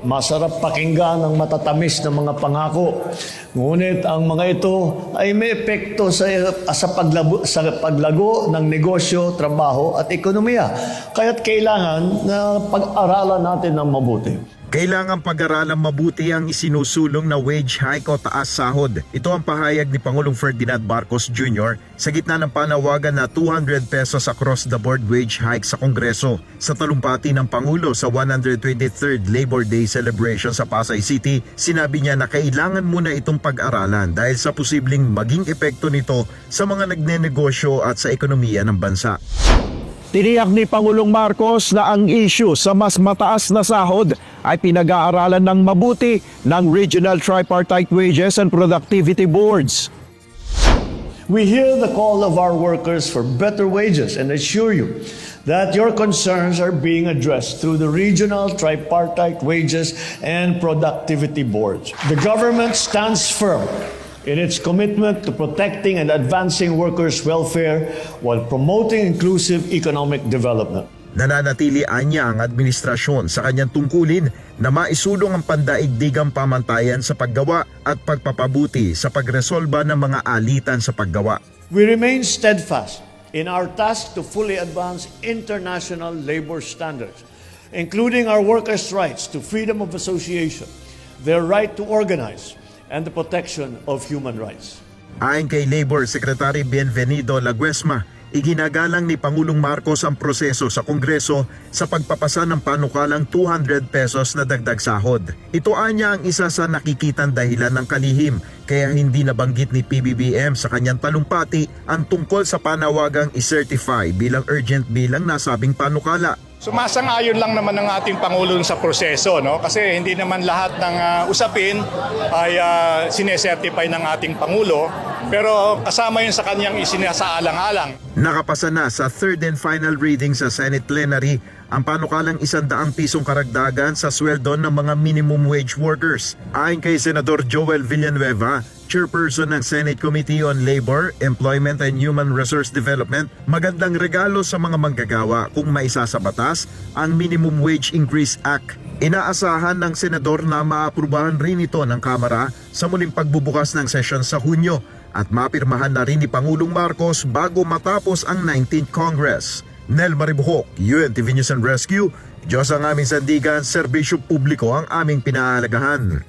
Masarap pakinggan ang matatamis na mga pangako. Ngunit ang mga ito ay may epekto sa paglago ng negosyo, trabaho at ekonomiya. Kaya't kailangan na pag-aralan natin ng mabuti. Kailangang pag-aralan mabuti ang isinusulong na wage hike o taas sahod. Ito ang pahayag ni Pangulong Ferdinand Marcos Jr. sa gitna ng panawagan na 200 pesos across the board wage hike sa Kongreso. Sa talumpati ng Pangulo sa 123rd Labor Day celebration sa Pasay City, sinabi niya na kailangan muna itong pag-aralan dahil sa posibleng maging epekto nito sa mga nagnenegosyo at sa ekonomiya ng bansa. Tiniyak ni Pangulong Marcos na ang issue sa mas mataas na sahod ay pinag-aaralan ng mabuti ng Regional Tripartite Wages and Productivity Boards. We hear the call of our workers for better wages and assure you that your concerns are being addressed through the Regional Tripartite Wages and Productivity Boards. The government stands firm in its commitment to protecting and advancing workers' welfare while promoting inclusive economic development. Nananatili anya ang administrasyon sa kanyang tungkulin na maisulong ang pandaigdigang pamantayan sa paggawa at pagpapabuti sa pagresolba ng mga alitan sa paggawa. We remain steadfast in our task to fully advance international labor standards, including our workers' rights to freedom of association, their right to organize, and the protection of human rights. Ayon kay Labor Secretary Bienvenido Laguesma, iginagalang ni Pangulong Marcos ang proseso sa Kongreso sa pagpapasa ng panukalang 200 pesos na dagdag sahod. Ito anya ang isa sa nakikitang dahilan ng kalihim kaya hindi nabanggit ni PBBM sa kanyang talumpati ang tungkol sa panawagang i-certify bilang urgent bill ang nasabing panukala. Sumasang-ayon lang naman ng ating Pangulo sa proseso, no? Kasi hindi naman lahat ng usapin ay sinesertify ng ating Pangulo, pero kasama yun sa kanyang isinasaalang-alang. Nakapasa na sa third and final reading sa Senate plenary ang panukalang 100 pisong karagdagan sa sweldo ng mga minimum wage workers. Ayon kay Senador Joel Villanueva, Chairperson ng Senate Committee on Labor, Employment and Human Resource Development, magandang regalo sa mga manggagawa kung maisa sa batas ang Minimum Wage Increase Act. Inaasahan ng senador na maaprubahan rin ito ng Kamara sa muling pagbubukas ng sesyon sa Hunyo at mapirmahan na rin ni Pangulong Marcos bago matapos ang 19th Congress. Nel Maribuhok, UNTV News and Rescue. Diyos ang aming sandigan, serbisyo publiko ang aming pinahalagahan.